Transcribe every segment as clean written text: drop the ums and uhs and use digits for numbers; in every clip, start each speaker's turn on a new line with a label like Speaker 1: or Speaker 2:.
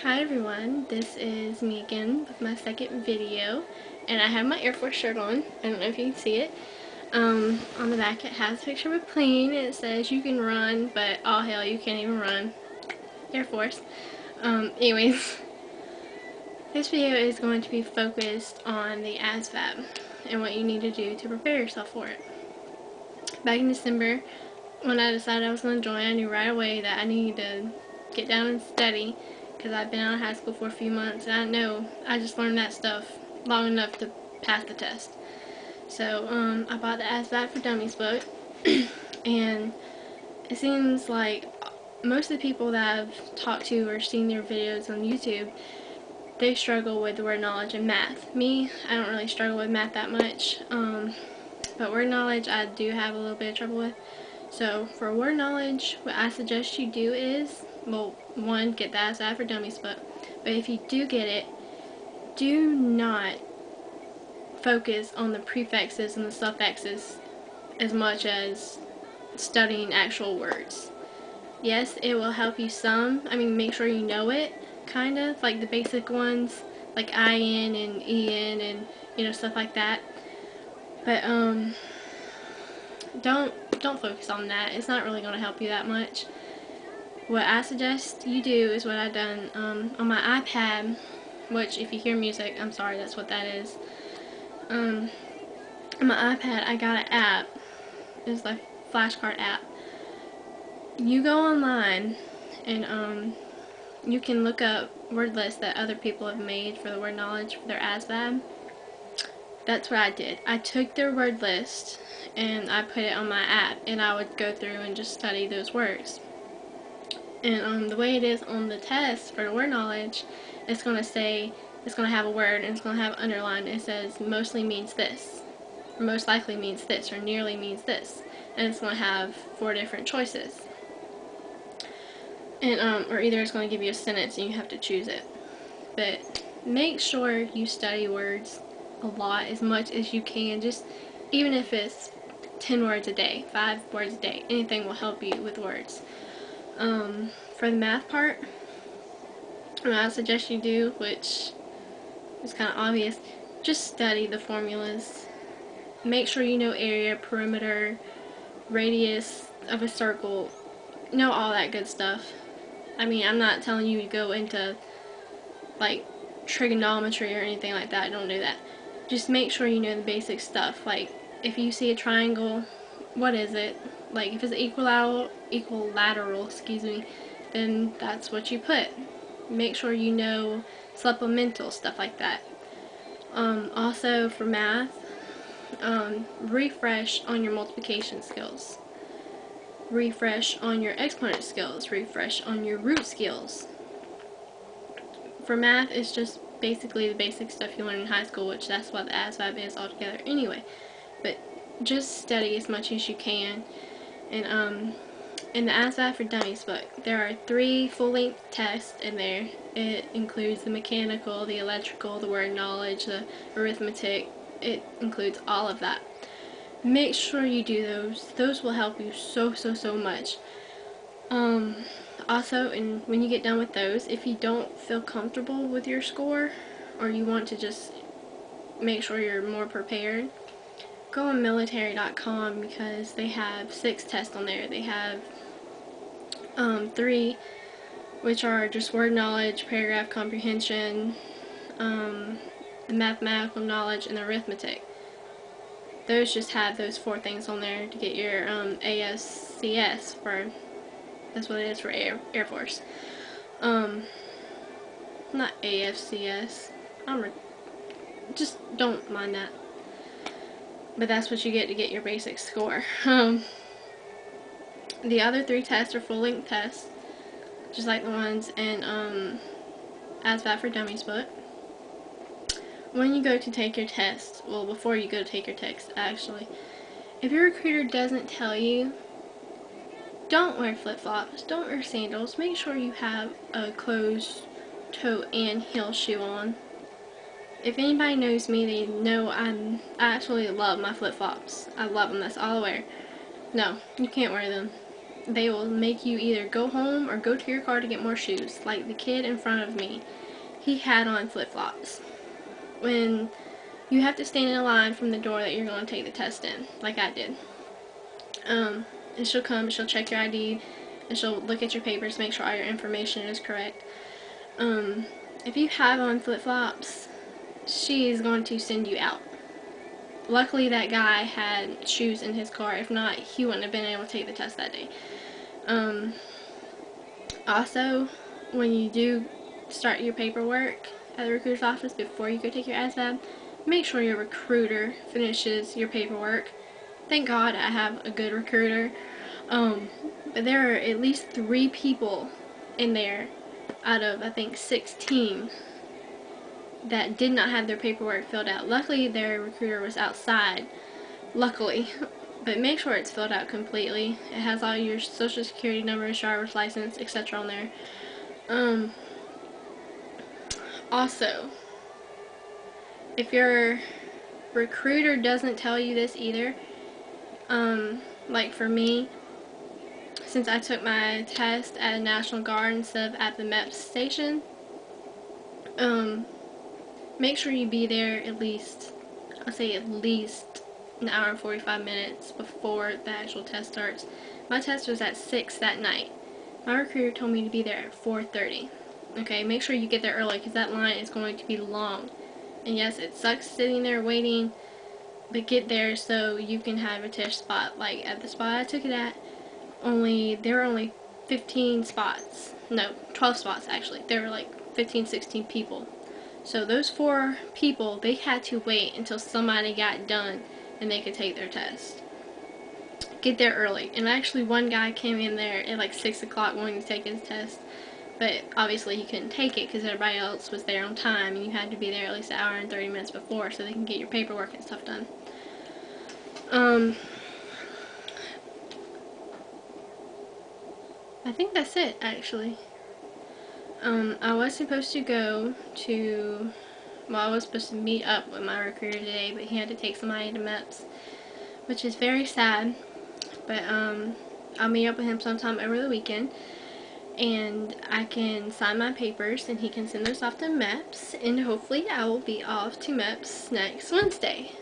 Speaker 1: Hi everyone, this is me again with my second video, and I have my Air Force shirt on. I don't know if you can see it. On the back it has a picture of a plane and it says you can run, but oh hell, you can't even run. Air Force. Anyways, this video is going to be focused on the ASVAB and what you need to do to prepare yourself for it. Back in December, when I decided I was going to join, I knew right away that I needed to get down and study, because I've been out of high school for a few months and I know I just learned that stuff long enough to pass the test. So I bought the ASVAB for Dummies book and it seems like most of the people that I've talked to or seen their videos on YouTube, they struggle with word knowledge and math. Me, I don't really struggle with math that much, but word knowledge I do have a little bit of trouble with. So for word knowledge, what I suggest you do is, well, one, get the ASVAB for Dummies book, but if you do get it, do not focus on the prefixes and the suffixes as much as studying actual words. Yes, it will help you some. I mean, make sure you know it, kind of, like the basic ones, like IN and EN and, you know, stuff like that. But, don't focus on that. It's not really going to help you that much. What I suggest you do is what I've done on my iPad, which if you hear music, I'm sorry, that's what that is. On my iPad, I got an app. It's like a flashcard app. You go online and you can look up word lists that other people have made for the word knowledge for their ASVAB. That's what I did. I took their word list and I put it on my app, and I would go through and just study those words. And the way it is on the test for the word knowledge, it's going to say, it's going to have a word and it's going to have underlined. It says mostly means this, or most likely means this, or nearly means this, and it's going to have 4 different choices. And or either it's going to give you a sentence and you have to choose it. But make sure you study words a lot, as much as you can. Just even if it's 10 words a day, 5 words a day, anything will help you with words. For the math part, what I suggest you do, which is kind of obvious, just study the formulas. Make sure you know area, perimeter, radius of a circle, know all that good stuff. I mean, I'm not telling you to go into like trigonometry or anything like that. Don't do that. Just make sure you know the basic stuff. Like if you see a triangle, what is it? Like if it's equilateral, excuse me, then that's what you put. Make sure you know supplemental, stuff like that. Also for math, refresh on your multiplication skills. Refresh on your exponent skills. Refresh on your root skills. For math, it's just basically the basic stuff you learn in high school, which that's what the ASVAB is altogether anyway. But just study as much as you can. And in the ASVAB for Dummies book, there are 3 full-length tests in there. It includes the mechanical, the electrical, the word knowledge, the arithmetic. It includes all of that. Make sure you do those. Those will help you so much. Also, and when you get done with those, if you don't feel comfortable with your score, or you want to just make sure you're more prepared, go on military.com, because they have 6 tests on there. They have 3 which are just word knowledge, paragraph comprehension, the mathematical knowledge, and arithmetic. Those just have those 4 things on there to get your ASCS, for that's what it is for Air Force. Not AFCS. Just don't mind that. But that's what you get to get your basic score. The other 3 tests are full-length tests, just like the ones in ASVAB for Dummies book. When you go to take your test, well, before you go to take your test, actually, if your recruiter doesn't tell you, don't wear flip-flops, don't wear sandals. Make sure you have a closed toe and heel shoe on. If anybody knows me, they know I absolutely love my flip-flops. I love them. That's all I wear. No, you can't wear them. they will make you either go home or go to your car to get more shoes. Like the kid in front of me, he had on flip-flops. When you have to stand in a line from the door that you're going to take the test in, like I did. And she'll come, she'll check your ID, and she'll look at your papers, make sure all your information is correct. If you have on flip-flops, she is going to send you out. Luckily that guy had shoes in his car. If not, he wouldn't have been able to take the test that day. Also, when you do start your paperwork at the recruiter's office before you go take your ASVAB, make sure your recruiter finishes your paperwork. Thank God I have a good recruiter. But there are at least 3 people in there out of, I think, 16 that did not have their paperwork filled out. Luckily, their recruiter was outside. Luckily. But make sure it's filled out completely. It has all your social security number, driver's license, etc. on there. Also, if your recruiter doesn't tell you this either, like for me, since I took my test at a National Guard instead of at the MEPS station, make sure you be there at least, I'll say at least an hour and 45 minutes before the actual test starts. My test was at 6 that night. My recruiter told me to be there at 4:30. Okay, make sure you get there early because that line is going to be long. And yes, it sucks sitting there waiting, but get there so you can have a test spot. Like at the spot I took it at, there were only 15 spots. No, 12 spots actually. There were like 15, 16 people. So those 4 people, they had to wait until somebody got done and they could take their test. Get there early. And actually one guy came in there at like 6 o'clock wanting to take his test, but obviously he couldn't take it because everybody else was there on time and you had to be there at least an hour and 30 minutes before so they can get your paperwork and stuff done. I think that's it actually. I was supposed to go to, I was supposed to meet up with my recruiter today, but he had to take somebody to MEPS, which is very sad, but I'll meet up with him sometime over the weekend, and I can sign my papers, and he can send those off to MEPS, and hopefully I will be off to MEPS next Wednesday.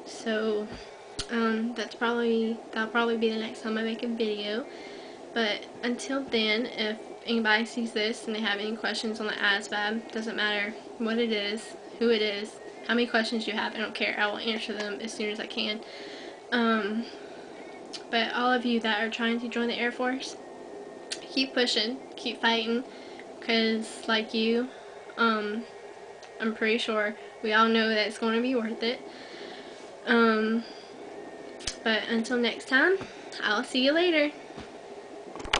Speaker 1: So, that'll probably be the next time I make a video, but until then, if anybody sees this and they have any questions on the ASVAB, doesn't matter what it is, who it is, how many questions you have, I don't care, I will answer them as soon as I can. But all of you that are trying to join the Air Force, keep pushing, keep fighting, because like you, I'm pretty sure we all know that it's going to be worth it. But until next time, I'll see you later.